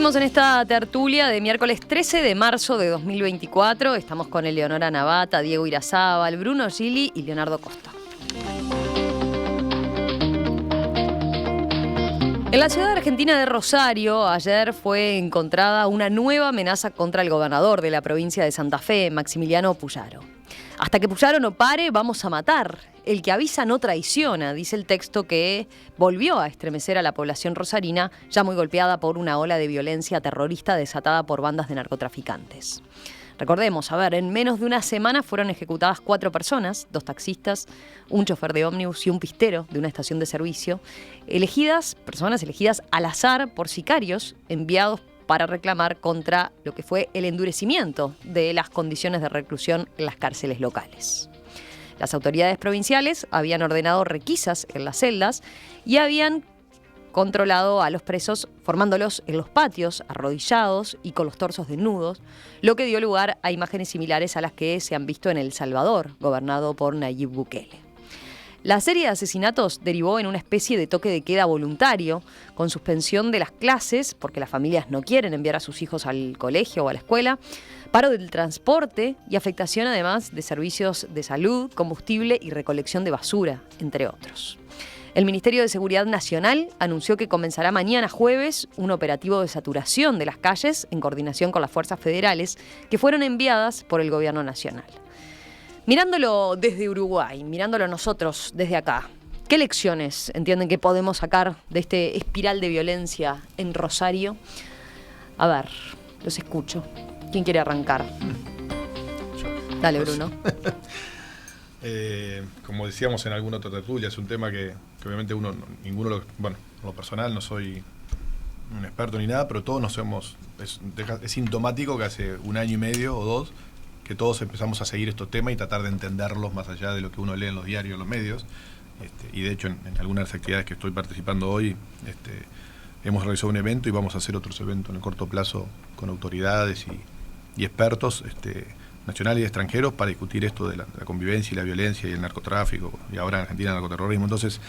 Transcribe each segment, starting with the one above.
Seguimos en esta tertulia de miércoles 13 de marzo de 2024. Estamos con Eleonora Navata, Diego Irazábal, Bruno Gili y Leonardo Costa. En la ciudad argentina de Rosario, ayer fue encontrada una nueva amenaza contra el gobernador de la provincia de Santa Fe, Maximiliano Puyaro. Hasta que Puyaro no pare, vamos a matar. El que avisa no traiciona, dice el texto que volvió a estremecer a la población rosarina, ya muy golpeada por una ola de violencia terrorista desatada por bandas de narcotraficantes. Recordemos, en menos de una semana fueron ejecutadas 4 personas, 2 taxistas, un chofer de ómnibus y un pistero de una estación de servicio, personas elegidas al azar por sicarios enviados para reclamar contra lo que fue el endurecimiento de las condiciones de reclusión en las cárceles locales. Las autoridades provinciales habían ordenado requisas en las celdas y habían controlado a los presos formándolos en los patios, arrodillados y con los torsos desnudos, lo que dio lugar a imágenes similares a las que se han visto en El Salvador, gobernado por Nayib Bukele. La serie de asesinatos derivó en una especie de toque de queda voluntario, con suspensión de las clases, porque las familias no quieren enviar a sus hijos al colegio o a la escuela, paro del transporte y afectación además de servicios de salud, combustible y recolección de basura, entre otros. El Ministerio de Seguridad Nacional anunció que comenzará mañana jueves un operativo de saturación de las calles en coordinación con las fuerzas federales que fueron enviadas por el Gobierno Nacional. Mirándolo desde Uruguay, mirándolo nosotros desde acá, ¿qué lecciones entienden que podemos sacar de este espiral de violencia en Rosario? A ver, los escucho. ¿Quién quiere arrancar? Dale, Bruno. Como decíamos en alguna otra tertulia, es un tema que obviamente ninguno, en lo personal no soy un experto ni nada, pero todos es sintomático que hace 1 año y medio o 2 que todos empezamos a seguir estos temas y tratar de entenderlos más allá de lo que uno lee en los diarios, en los medios. Y de hecho en algunas de las actividades que estoy participando hoy, hemos realizado un evento y vamos a hacer otros eventos en el corto plazo con autoridades y expertos nacionales y extranjeros para discutir esto de la convivencia y la violencia y el narcotráfico, y ahora en Argentina el narcoterrorismo. Entonces,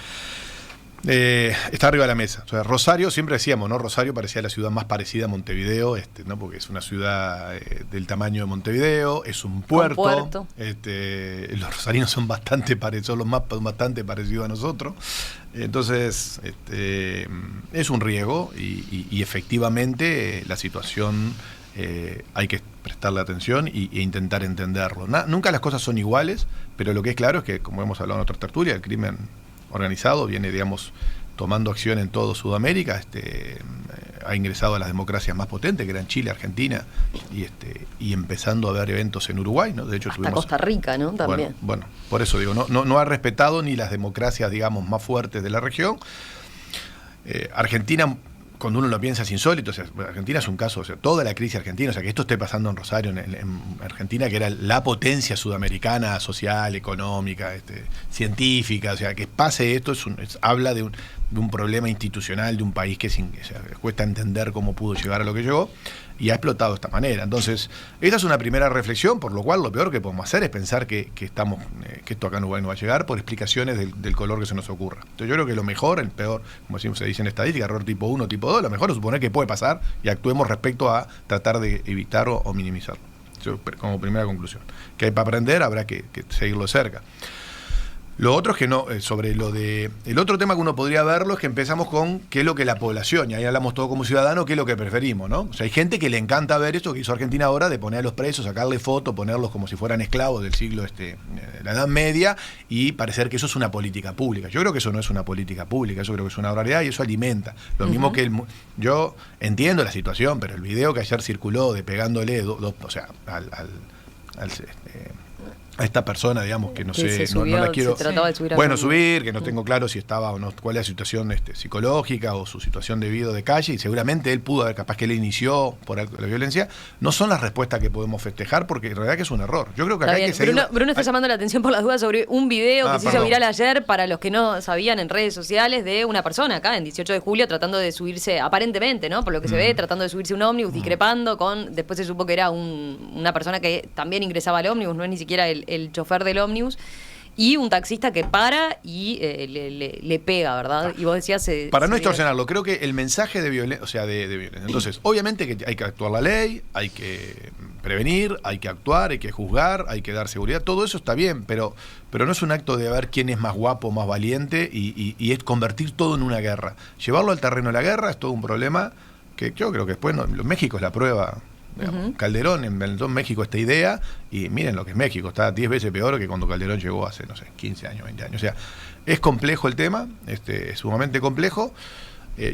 está arriba de la mesa. O sea, Rosario, siempre decíamos, ¿no? Rosario parecía la ciudad más parecida a Montevideo, ¿no? Porque es una ciudad del tamaño de Montevideo, es un puerto. Los rosarinos son bastante parecidos a nosotros. Entonces, es un riesgo y efectivamente la situación hay que prestarle atención e intentar entenderlo. Nunca las cosas son iguales, pero lo que es claro es que, como hemos hablado en otra tertulia, el crimen organizado viene, tomando acción en todo Sudamérica. Ha ingresado a las democracias más potentes, que eran Chile, Argentina, y empezando a haber eventos en Uruguay, ¿no? De hecho, hasta Costa Rica, ¿no? También. Bueno, por eso digo, no ha respetado ni las democracias, más fuertes de la región. Argentina, cuando uno lo piensa, es insólito. O sea, Argentina es un caso, toda la crisis argentina, que esto esté pasando en Rosario, en Argentina, que era la potencia sudamericana, social, económica, científica, que pase esto habla de un problema institucional de un país que cuesta entender cómo pudo llegar a lo que llegó, y ha explotado de esta manera. Entonces, esta es una primera reflexión, por lo cual lo peor que podemos hacer es pensar que esto acá en Uruguay no va a llegar por explicaciones del color que se nos ocurra. Entonces, yo creo que lo mejor, el peor, como se dice en estadística, error tipo 1, tipo 2, lo mejor es suponer que puede pasar y actuemos respecto a tratar de evitar o minimizarlo. Eso, como primera conclusión. Que hay para aprender, habrá que seguirlo de cerca. Lo otro es que el otro tema que uno podría verlo es que empezamos con qué es lo que la población, y ahí hablamos todo como ciudadano, qué es lo que preferimos, ¿no? O sea, hay gente que le encanta ver esto que hizo Argentina ahora, de poner a los presos, sacarle fotos, ponerlos como si fueran esclavos del siglo, la Edad Media, y parecer que eso es una política pública. Yo creo que eso no es una política pública, yo creo que es una barbaridad y eso alimenta. Lo mismo que yo entiendo la situación, pero el video que ayer circuló de pegándole a esta persona, que no sé, no la quiero. Se trataba de subir subir, que no tengo claro si estaba o no, cuál es la situación psicológica o su situación de vida o de calle, y seguramente él pudo haber, capaz que él inició por la violencia. No son las respuestas que podemos festejar, porque en realidad que es un error. Yo creo que acá hay que seguir. Bruno está llamando la atención por las dudas sobre un video que se hizo viral ayer, para los que no sabían, en redes sociales, de una persona acá en 18 de julio tratando de subirse, aparentemente, ¿no? Por lo que se ve, tratando de subirse un ómnibus, discrepando después se supo que era una persona que también ingresaba al ómnibus, no es ni siquiera el chofer del ómnibus. y un taxista que para y le pega, ¿verdad? Y vos decías... Para no extorsionarlo, creo que el mensaje de violencia, o sea, de violencia. Entonces, obviamente que hay que actuar la ley, hay que prevenir, hay que actuar, hay que juzgar, hay que dar seguridad, todo eso está bien, pero no es un acto de ver quién es más guapo, más valiente, y es convertir todo en una guerra. Llevarlo al terreno de la guerra es todo un problema que yo creo que después México es la prueba. Calderón inventó en México esta idea y miren lo que es México, está 10 veces peor que cuando Calderón llegó hace, no sé, 15 años, 20 años. O sea, es complejo el tema, es sumamente complejo.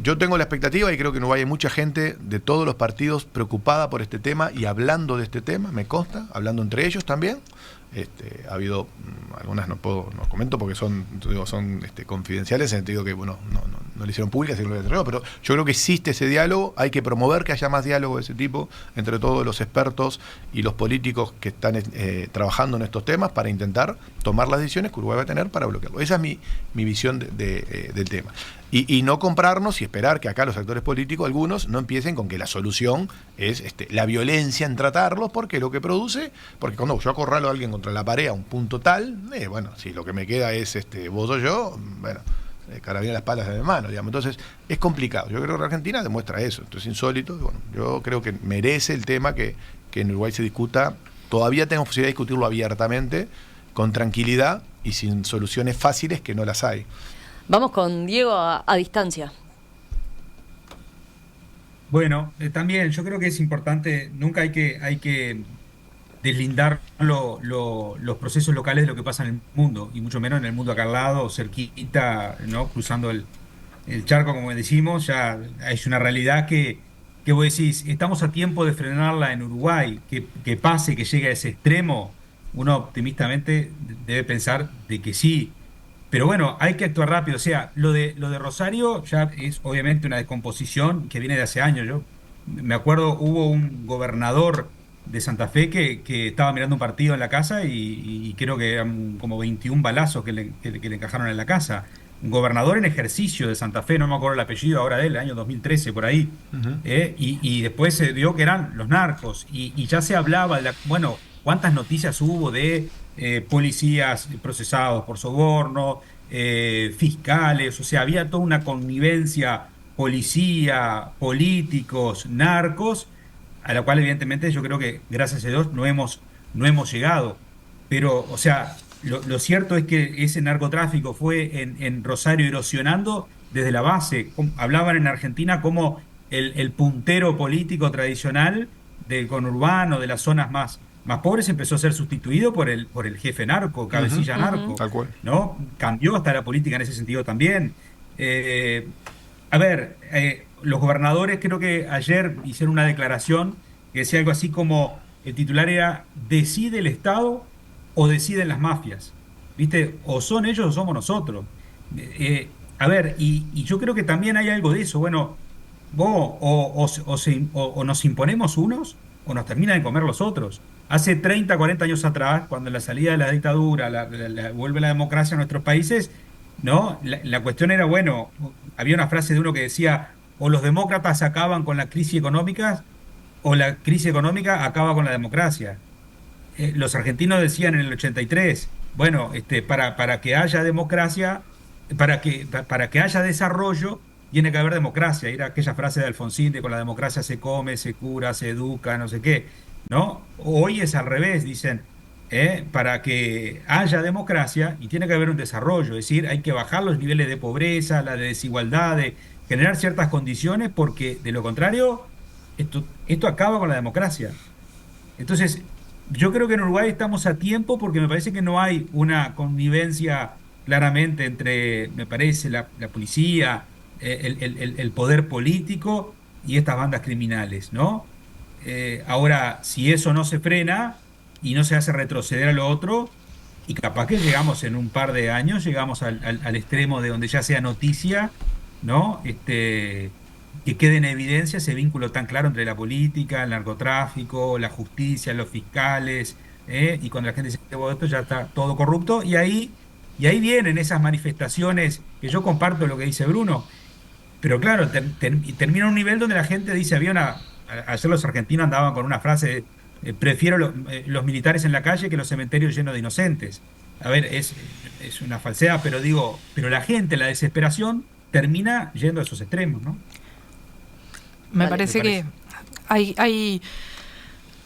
Yo tengo la expectativa y creo que en Uruguay hay mucha gente de todos los partidos preocupada por este tema y hablando de este tema, me consta, hablando entre ellos también. Ha habido algunas no comento porque son confidenciales en el sentido que bueno, no le hicieron públicas, pero yo creo que existe ese diálogo, hay que promover que haya más diálogo de ese tipo entre todos los expertos y los políticos que están trabajando en estos temas para intentar tomar las decisiones que Uruguay va a tener para bloquearlo. Esa es mi visión del tema. Y no comprarnos y esperar que acá los actores políticos, algunos, no empiecen con que la solución es la violencia en tratarlos, porque lo que produce, porque cuando yo acorralo a alguien contra la pared a un punto tal, bueno, si lo que me queda es vos o yo, bueno, carabina las palas de mi mano, digamos. Entonces, es complicado. Yo creo que Argentina demuestra eso, entonces es insólito. Y bueno, yo creo que merece el tema que en Uruguay se discuta. Todavía tenemos posibilidad de discutirlo abiertamente, con tranquilidad y sin soluciones fáciles, que no las hay. Vamos con Diego a distancia. Bueno, también yo creo que es importante, nunca hay que deslindar los procesos locales de lo que pasa en el mundo, y mucho menos en el mundo acá al lado, cerquita, ¿no? Cruzando el charco, como decimos, ya es una realidad que vos decís, estamos a tiempo de frenarla en Uruguay, que pase, que llegue a ese extremo. Uno optimistamente debe pensar de que sí. Pero bueno, hay que actuar rápido. O sea, lo de Rosario ya es obviamente una descomposición que viene de hace años. Yo me acuerdo, hubo un gobernador de Santa Fe que estaba mirando un partido en la casa y creo que eran como 21 balazos que le encajaron en la casa. Un gobernador en ejercicio de Santa Fe, no me acuerdo el apellido ahora de él, año 2013, por ahí. Y después se dio que eran los narcos. Y ya se hablaba de bueno, cuántas noticias hubo de policías procesados por soborno, fiscales, o sea, había toda una connivencia, policía, políticos, narcos, a la cual evidentemente yo creo que gracias a Dios no hemos llegado. Pero, o sea, lo cierto es que ese narcotráfico fue en Rosario erosionando desde la base. Hablaban en Argentina como el puntero político tradicional del conurbano, de las zonas más pobres, empezó a ser sustituido por el jefe narco, cabecilla narco. Tal cual. ¿No? Cambió hasta la política en ese sentido también. A ver, los gobernadores creo que ayer hicieron una declaración que decía algo así como, el titular era, ¿decide el Estado o deciden las mafias? ¿Viste? O son ellos o somos nosotros. A ver, y yo creo que también hay algo de eso. Bueno, vos o nos imponemos unos o nos terminan de comer los otros. Hace 30, 40 años atrás, cuando la salida de la dictadura vuelve la democracia a nuestros países, ¿no? La cuestión era, bueno, había una frase de uno que decía, o los demócratas acaban con la crisis económica, o la crisis económica acaba con la democracia. Los argentinos decían en el 83, bueno, para que haya democracia, para que haya desarrollo, tiene que haber democracia. Era aquella frase de Alfonsín de con la democracia se come, se cura, se educa, no sé qué, ¿no? Hoy es al revés, dicen, para que haya democracia y tiene que haber un desarrollo, es decir, hay que bajar los niveles de pobreza, la de desigualdad, de generar ciertas condiciones, porque de lo contrario, esto acaba con la democracia. Entonces, yo creo que en Uruguay estamos a tiempo porque me parece que no hay una connivencia claramente entre, me parece, la policía, el poder político y estas bandas criminales, ¿no? Ahora, si eso no se frena y no se hace retroceder a lo otro, y capaz que llegamos en un par de años, llegamos al extremo de donde ya sea noticia, ¿no? Que quede en evidencia ese vínculo tan claro entre la política, el narcotráfico, la justicia, los fiscales, y cuando la gente dice que esto ya está todo corrupto, y ahí vienen esas manifestaciones que yo comparto lo que dice Bruno, pero claro, termina un nivel donde la gente dice, ayer los argentinos andaban con una frase, prefiero los militares en la calle que los cementerios llenos de inocentes. a ver, es una falsedad, pero digo, pero la gente, la desesperación, termina yendo a esos extremos, ¿no? Me Vale, parece que hay,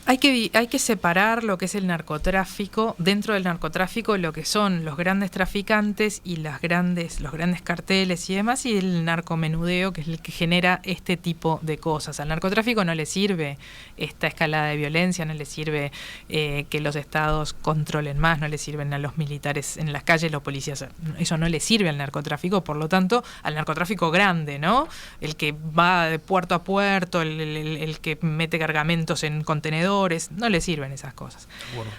hay que separar lo que es el narcotráfico, dentro del narcotráfico lo que son los grandes traficantes y los grandes carteles y demás, y el narcomenudeo, que es el que genera este tipo de cosas. Al narcotráfico no le sirve esta escalada de violencia, no le sirve que los estados controlen más, no le sirven a los militares en las calles, los policías, eso no le sirve al narcotráfico, por lo tanto, al narcotráfico grande, ¿no? El que va de puerto a puerto, el que mete cargamentos en contenedores, no le sirven esas cosas. Bueno.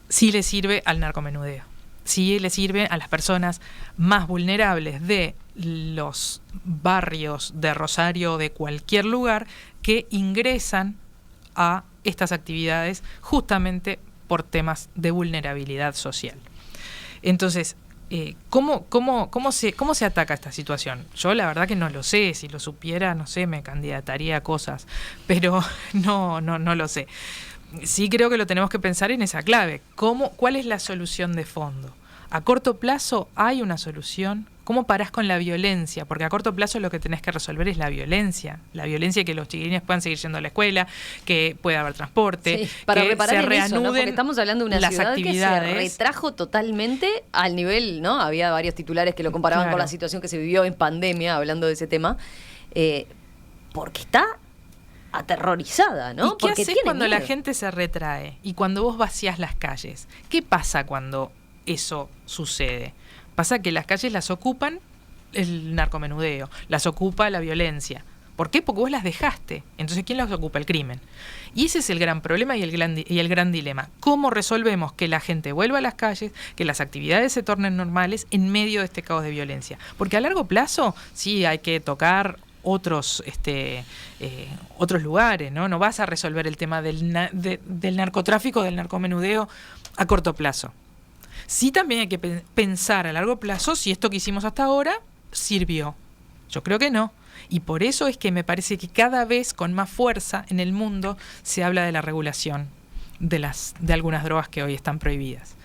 Sí le sirve al narcomenudeo. Sí le sirve a las personas más vulnerables de los barrios de Rosario o de cualquier lugar que ingresan a estas actividades justamente por temas de vulnerabilidad social. Entonces, ¿cómo se ataca esta situación? Yo la verdad que no lo sé. Si lo supiera, no sé, me candidataría a cosas, pero no lo sé. Sí creo que lo tenemos que pensar en esa clave. ¿Cuál es la solución de fondo? A corto plazo hay una solución. ¿Cómo parás con la violencia? Porque a corto plazo lo que tenés que resolver es la violencia. La violencia, que los chiquilines puedan seguir yendo a la escuela, que pueda haber transporte, Sí, para que reparar se en eso, ¿no? reanuden Porque estamos hablando de una las ciudad actividades. que se retrajo totalmente al nivel, ¿no? Había varios titulares que lo comparaban Claro. con la situación que se vivió en pandemia, hablando de ese tema, porque está aterrorizada, ¿no? ¿Y qué Porque haces tiene cuando la miedo. gente se retrae y cuando vos vacías las calles? ¿Qué pasa cuando eso sucede? Pasa que las calles las ocupan el narcomenudeo, las ocupa la violencia. ¿Por qué? Porque vos las dejaste. Entonces, ¿quién las ocupa? El crimen. Y ese es el gran problema y el gran dilema. ¿Cómo resolvemos que la gente vuelva a las calles, que las actividades se tornen normales en medio de este caos de violencia? Porque a largo plazo sí hay que tocar otros lugares, ¿no? No vas a resolver el tema del narcotráfico, del narcomenudeo a corto plazo. Sí, también hay que pensar a largo plazo si esto que hicimos hasta ahora sirvió. Yo creo que no. Y por eso es que me parece que cada vez con más fuerza en el mundo se habla de la regulación de algunas drogas que hoy están prohibidas.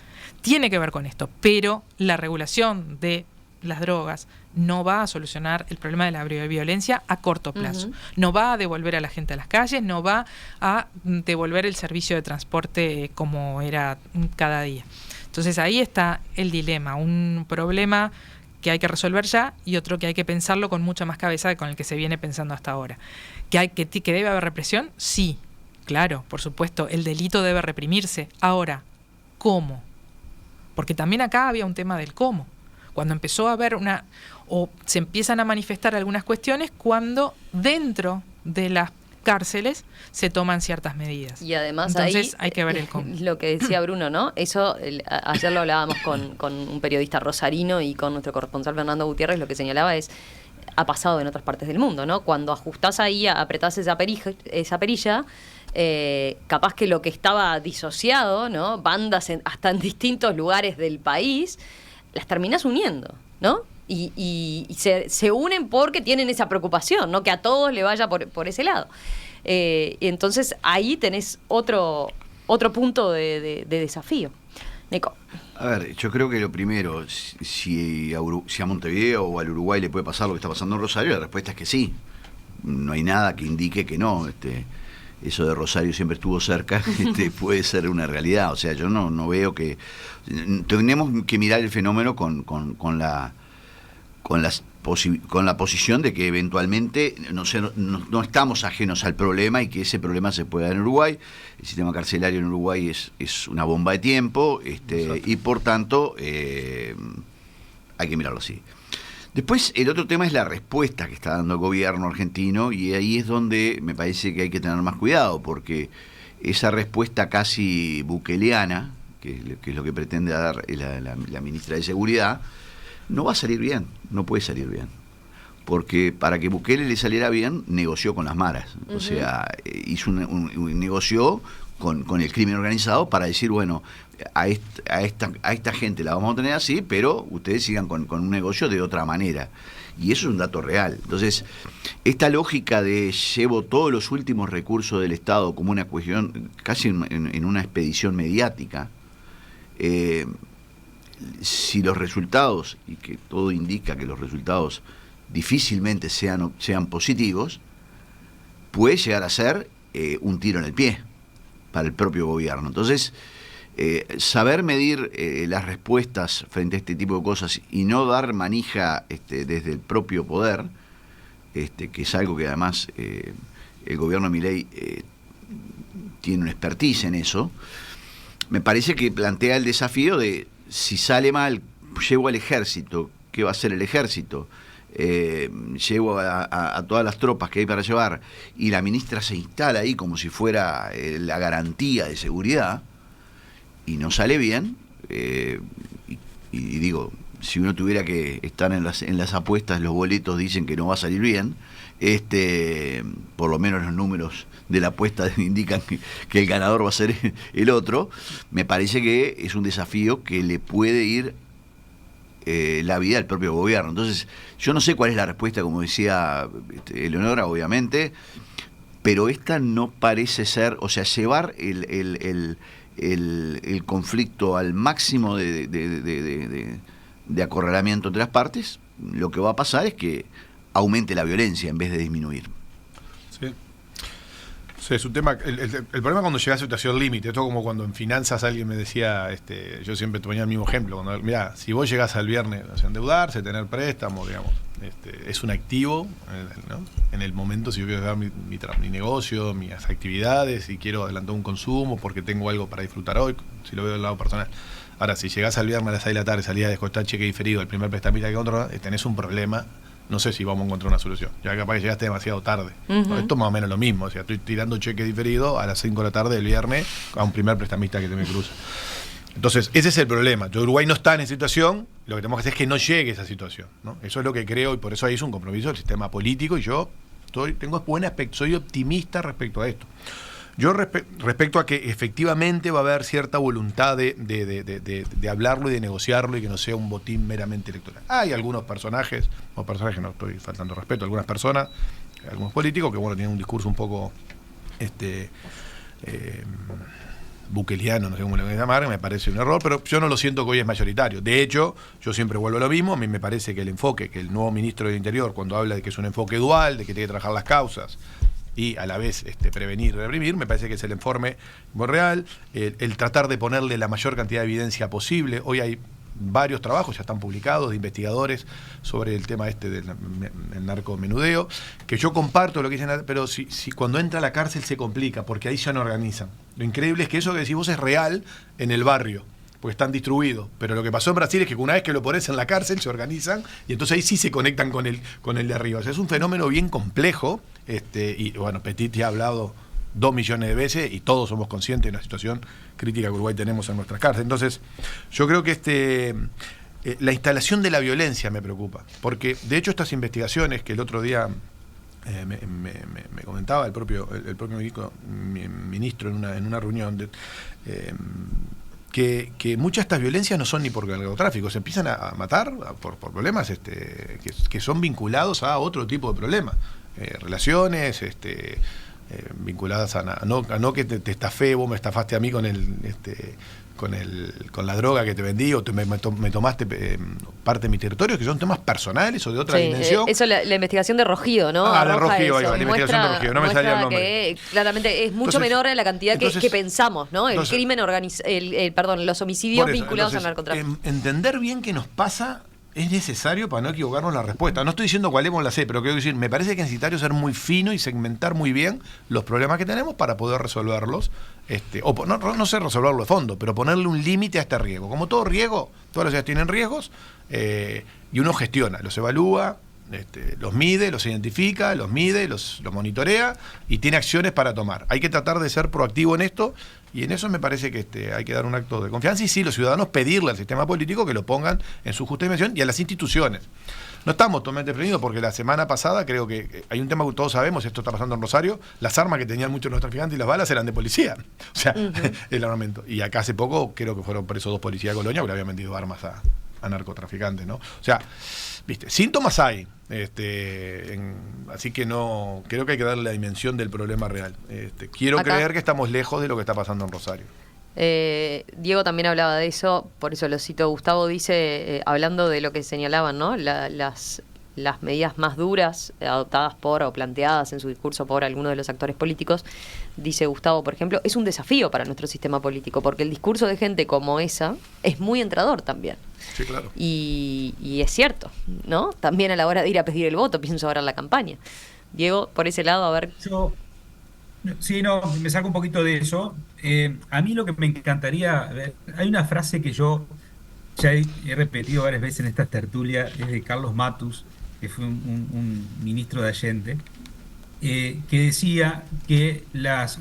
Tiene que ver con esto, pero la regulación de las drogas no va a solucionar el problema de la violencia a corto plazo. No va a devolver a la gente a las calles, no va a devolver el servicio de transporte como era cada día. Entonces ahí está el dilema, un problema que hay que resolver ya y otro que hay que pensarlo con mucha más cabeza que con el que se viene pensando hasta ahora. ¿Que debe haber represión? Sí, claro, por supuesto, el delito debe reprimirse. Ahora, ¿cómo? Porque también acá había un tema del cómo. Cuando empezó a haber o se empiezan a manifestar algunas cuestiones cuando dentro de las cárceles se toman ciertas medidas. Y además entonces ahí, hay que ver el cómo. Lo que decía Bruno, ¿no? Eso, ayer lo hablábamos con un periodista rosarino y con nuestro corresponsal Fernando Gutiérrez, lo que señalaba es, ha pasado en otras partes del mundo, ¿no? Cuando ajustás ahí, apretás esa perilla, capaz que lo que estaba disociado, ¿no? Bandas hasta en distintos lugares del país, las terminás uniendo, ¿no? Y se unen porque tienen esa preocupación, ¿no? Que a todos le vaya por ese lado. Y entonces ahí tenés otro punto de desafío. Nico. A ver, yo creo que lo primero, si a Montevideo o al Uruguay le puede pasar lo que está pasando en Rosario, la respuesta es que sí. No hay nada que indique que no. Eso de Rosario siempre estuvo cerca, puede ser una realidad. O sea, yo no veo que... Tenemos que mirar el fenómeno con la posición de que eventualmente no estamos ajenos al problema y que ese problema se puede dar en Uruguay. El sistema carcelario en Uruguay es una bomba de tiempo, y por tanto hay que mirarlo así. Después, el otro tema es la respuesta que está dando el gobierno argentino, y ahí es donde me parece que hay que tener más cuidado, porque esa respuesta casi bukeleana, que es lo que pretende dar la ministra de Seguridad, no va a salir bien, no puede salir bien. Porque para que Bukele le saliera bien, negoció con las maras. O sea, hizo un negocio con el crimen organizado para decir, bueno, a esta gente la vamos a tener así, pero ustedes sigan con un negocio de otra manera. Y eso es un dato real. Entonces, esta lógica de llevo todos los últimos recursos del Estado como una cuestión, casi en una expedición mediática, si los resultados, y que todo indica que los resultados difícilmente sean positivos, puede llegar a ser un tiro en el pie para el propio gobierno. Entonces, saber medir las respuestas frente a este tipo de cosas y no dar manija desde el propio poder, que es algo que además el gobierno de Milei tiene una expertise en eso, me parece que plantea el desafío de, si sale mal, llevo al ejército, ¿qué va a hacer el ejército? Llevo a todas las tropas que hay para llevar, y la ministra se instala ahí como si fuera la garantía de seguridad, y no sale bien, y digo, si uno tuviera que estar en las apuestas, los boletos dicen que no va a salir bien, por lo menos los números de la apuesta indican que el ganador va a ser el otro. Me parece que es un desafío que le puede ir la vida al propio gobierno. Entonces, yo no sé cuál es la respuesta, como decía Eleonora, obviamente, pero esta no parece ser, o sea, llevar el conflicto al máximo de acorralamiento entre las partes, lo que va a pasar es que aumente la violencia en vez de disminuir. Sí. Sí, es un tema. El problema cuando llega a situación límite, esto como cuando en finanzas alguien me decía, yo siempre ponía el mismo ejemplo, cuando, mirá, si vos llegás al viernes a endeudarse, tener préstamos, digamos, es un activo, ¿no? En el momento, si yo quiero dar mi negocio, mis actividades, si quiero adelantar un consumo porque tengo algo para disfrutar hoy, si lo veo del lado personal. Ahora, si llegás al viernes a las 6 de la tarde, salías a descontar cheque diferido, el primer prestamista que controla, tenés un problema. No sé si vamos a encontrar una solución. Ya capaz que llegaste demasiado tarde. Esto es más o menos lo mismo. O sea, estoy tirando cheque diferido a las 5 de la tarde del viernes a un primer prestamista que te me cruza. Entonces, ese es el problema. Uruguay no está en esa situación. Lo que tenemos que hacer es que no llegue a esa situación, ¿no? Eso es lo que creo, y por eso ahí es un compromiso del sistema político, y yo tengo buen aspecto, soy optimista respecto a esto. Yo respecto a que efectivamente va a haber cierta voluntad de hablarlo y de negociarlo y que no sea un botín meramente electoral. Hay algunos personajes, no estoy faltando respeto, algunas personas, algunos políticos que bueno tienen un discurso un poco buqueliano, no sé cómo le voy a llamar, me parece un error, pero yo no lo siento que hoy es mayoritario. De hecho, yo siempre vuelvo a lo mismo, a mí me parece que el enfoque, que el nuevo ministro del Interior, cuando habla de que es un enfoque dual, de que tiene que trabajar las causas, y a la vez prevenir y reprimir, me parece que es el informe muy real, el tratar de ponerle la mayor cantidad de evidencia posible. Hoy hay varios trabajos, ya están publicados, de investigadores sobre el tema del narcomenudeo, que yo comparto lo que dicen, pero si cuando entra a la cárcel se complica, porque ahí ya no organizan. Lo increíble es que eso que decís vos es real en el barrio, porque están distribuidos. Pero lo que pasó en Brasil es que una vez que lo pones en la cárcel se organizan y entonces ahí sí se conectan con el de arriba. O sea, es un fenómeno bien complejo, y bueno, Petit ya ha hablado 2 millones de veces y todos somos conscientes de la situación crítica que Uruguay tenemos en nuestras cárceles. Entonces, yo creo que la instalación de la violencia me preocupa, porque de hecho estas investigaciones que el otro día me comentaba el propio ministro en una reunión que muchas de estas violencias no son ni por narcotráfico, se empiezan a matar por problemas que son vinculados a otro tipo de problemas, relaciones vinculadas a no que te estafé, vos me estafaste a mí con la droga que te vendí, o me tomaste parte de mi territorio, que son temas personales o de otra dimensión. Eso la investigación de Rogido, ¿no? La Rogido, la investigación de Rogido, no me salía el nombre. Que claramente es mucho menor en la cantidad que pensamos, ¿no? El crimen los homicidios vinculados al narcotráfico. Entender bien qué nos pasa es necesario para no equivocarnos la respuesta. No estoy diciendo cuál la sé, pero quiero decir, me parece que es necesario ser muy fino y segmentar muy bien los problemas que tenemos para poder resolverlos, o no sé resolverlo de fondo, pero ponerle un límite a este riesgo. Como todo riesgo, todas las ciudades tienen riesgos, y uno gestiona, los evalúa, los mide, los identifica, los mide, los monitorea y tiene acciones para tomar. Hay que tratar de ser proactivo en esto, y en eso me parece que hay que dar un acto de confianza, y sí, los ciudadanos pedirle al sistema político que lo pongan en su justa dimensión, y a las instituciones. No estamos totalmente prevenidos, porque la semana pasada creo que hay un tema que todos sabemos, esto está pasando en Rosario, las armas que tenían muchos de los traficantes y las balas eran de policía, o sea, el armamento. Y acá hace poco creo que fueron presos 2 policías de Colonia porque le habían vendido armas a narcotraficantes, ¿no? O sea, viste, síntomas hay, así que no, creo que hay que darle la dimensión del problema real. Quiero creer que estamos lejos de lo que está pasando en Rosario. Diego también hablaba de eso, por eso lo cito. Gustavo dice, hablando de lo que señalaban, ¿no? Las medidas más duras adoptadas por o planteadas en su discurso por algunos de los actores políticos, dice Gustavo, por ejemplo, es un desafío para nuestro sistema político, porque el discurso de gente como esa es muy entrador también. Sí, claro. Y es cierto, ¿no? También a la hora de ir a pedir el voto, pienso ahora en la campaña. Diego, por ese lado, a ver. Sí, no, me saco un poquito de eso. A mí lo que me encantaría, hay una frase que yo ya he repetido varias veces en estas tertulias, es de Carlos Matus, que fue un ministro de Allende, que decía que las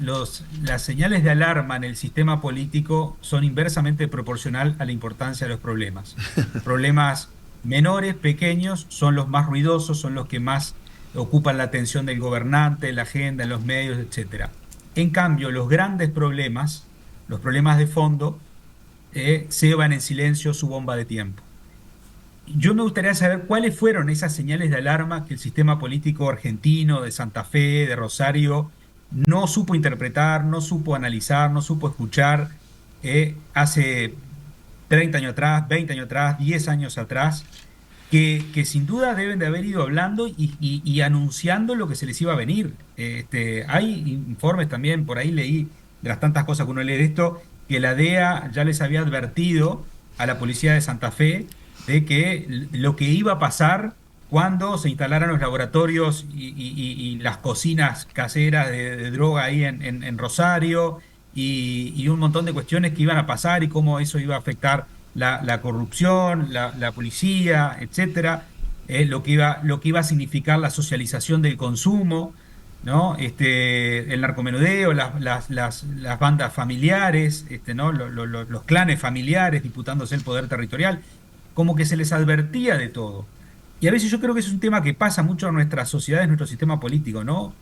señales de alarma en el sistema político son inversamente proporcional a la importancia de los problemas. Problemas menores, pequeños, son los más ruidosos, son los que más ocupan la atención del gobernante, la agenda, en los medios, etcétera. En cambio, los grandes problemas, los problemas de fondo, ceban en silencio su bomba de tiempo. Yo me gustaría saber cuáles fueron esas señales de alarma que el sistema político argentino, de Santa Fe, de Rosario, no supo interpretar, no supo analizar, no supo escuchar hace 30 años atrás, 20 años atrás, 10 años atrás, que sin duda deben de haber ido hablando y anunciando lo que se les iba a venir. Hay informes también, por ahí leí, de las tantas cosas que uno lee de esto, que la DEA ya les había advertido a la policía de Santa Fe de que lo que iba a pasar cuando se instalaran los laboratorios y las cocinas caseras de droga ahí en Rosario, y un montón de cuestiones que iban a pasar y cómo eso iba a afectar la corrupción, la policía, etcétera, lo que iba a significar la socialización del consumo, ¿no? El narcomenudeo, las bandas familiares, ¿no? Los clanes familiares disputándose el poder territorial, como que se les advertía de todo. Y a veces yo creo que es un tema que pasa mucho en nuestra sociedad, en nuestro sistema político, ¿no?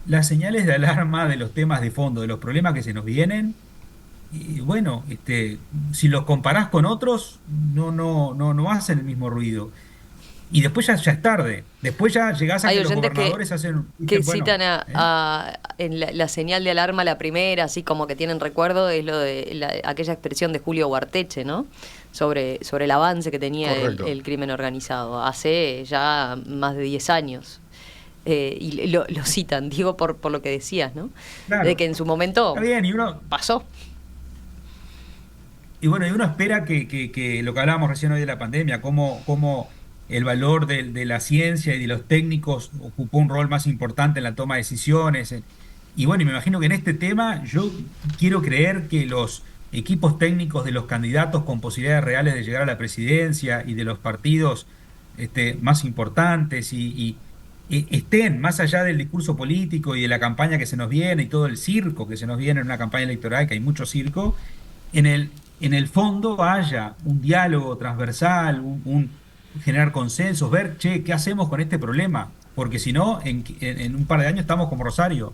Las señales de alarma de los temas de fondo, de los problemas que se nos vienen, y bueno, si los comparás con otros, no hacen el mismo ruido. Y después ya es tarde. Después ya llegás a Hay que los oyentes gobernadores hacen... que bueno, citan en la señal de alarma, la primera, así como que tienen recuerdo, es lo de aquella expresión de Julio Guarteche, ¿no? Sobre el avance que tenía el crimen organizado hace ya más de 10 años. Y lo citan, digo, por lo que decías, ¿no? Claro. De que en su momento Está bien, y uno... pasó. Y bueno, y uno espera que lo que hablábamos recién hoy de la pandemia, cómo el valor de la ciencia y de los técnicos ocupó un rol más importante en la toma de decisiones. Y bueno, y me imagino que en este tema yo quiero creer que los equipos técnicos de los candidatos con posibilidades reales de llegar a la presidencia y de los partidos más importantes y estén más allá del discurso político y de la campaña que se nos viene y todo el circo que se nos viene en una campaña electoral, que hay mucho circo, en el fondo haya un diálogo transversal, generar consensos, ver, che, ¿qué hacemos con este problema? Porque si no, en un par de años estamos como Rosario.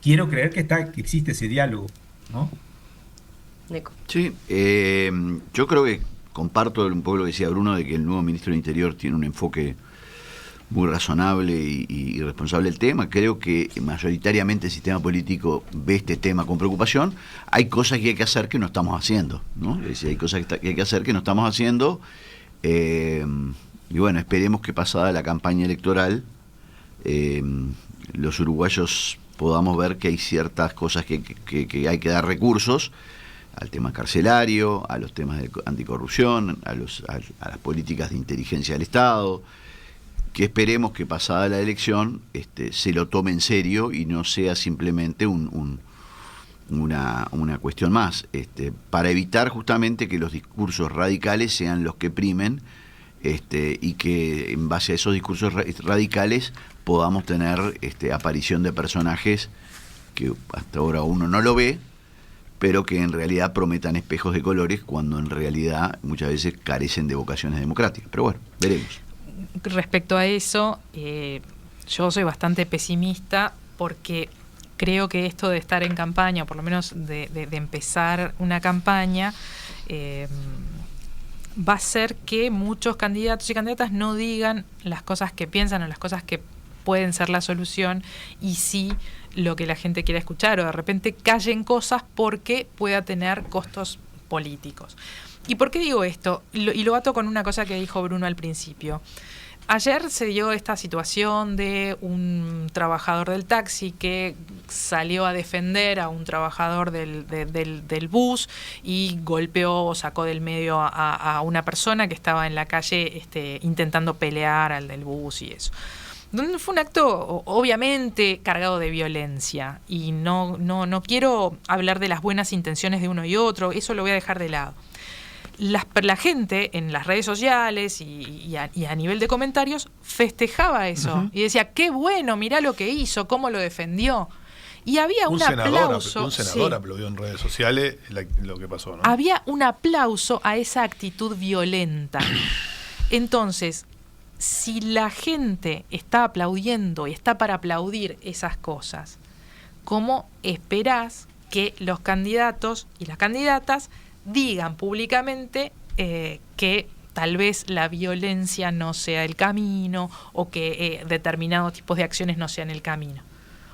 Quiero creer que existe ese diálogo, ¿no? Nico. Sí, yo creo que comparto un poco lo que decía Bruno, de que el nuevo ministro del Interior tiene un enfoque muy razonable y responsable del tema. Creo que mayoritariamente el sistema político ve este tema con preocupación. Hay cosas que hay que hacer que no estamos haciendo, ¿no? Es decir, hay cosas que hay que hacer que no estamos haciendo. Y bueno, esperemos que pasada la campaña electoral los uruguayos podamos ver que hay ciertas cosas que hay que dar recursos al tema carcelario, a los temas de anticorrupción, a las políticas de inteligencia del Estado, que esperemos que pasada la elección se lo tome en serio y no sea simplemente una cuestión más, para evitar justamente que los discursos radicales sean los que primen, y que en base a esos discursos radicales podamos tener aparición de personajes que hasta ahora uno no lo ve, pero que en realidad prometan espejos de colores cuando en realidad muchas veces carecen de vocaciones democráticas. Pero bueno, veremos. Respecto a eso, yo soy bastante pesimista porque creo que esto de estar en campaña, o por lo menos de empezar una campaña, va a hacer que muchos candidatos y candidatas no digan las cosas que piensan o las cosas que pueden ser la solución y sí lo que la gente quiera escuchar, o de repente callen cosas porque pueda tener costos políticos. ¿Y por qué digo esto? Y lo ato con una cosa que dijo Bruno al principio. Ayer se dio esta situación de un trabajador del taxi que salió a defender a un trabajador del bus y golpeó o sacó del medio a una persona que estaba en la calle intentando pelear al del bus y eso. Fue un acto obviamente cargado de violencia y no quiero hablar de las buenas intenciones de uno y otro, eso lo voy a dejar de lado. La gente en las redes sociales y a nivel de comentarios festejaba eso y decía, qué bueno, mirá lo que hizo, cómo lo defendió. Y había un aplauso. Un senador aplaudió en redes sociales lo que pasó, ¿no? Había un aplauso a esa actitud violenta. Entonces, si la gente está aplaudiendo y está para aplaudir esas cosas, ¿cómo esperás que los candidatos y las candidatas digan públicamente que tal vez la violencia no sea el camino o que determinados tipos de acciones no sean el camino?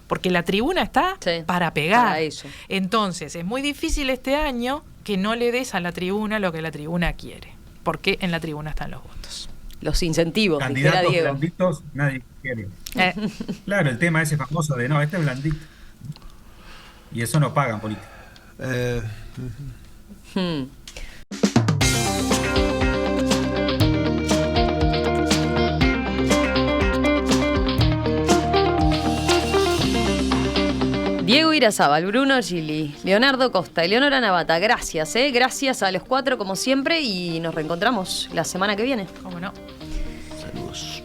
Porque la tribuna está para pegar. Para eso. Entonces, es muy difícil este año que no le des a la tribuna lo que la tribuna quiere, porque en la tribuna están los votos. Los incentivos, dijera Candidatos Diego. blanditos, nadie quiere. Claro, el tema ese famoso de, no, este es blandito. Y eso no pagan política. Diego Irazábal, Bruno Gili, Leonardo Costa, Eleonora Navata, gracias, gracias a los cuatro como siempre y nos reencontramos la semana que viene. ¿Cómo no? Saludos.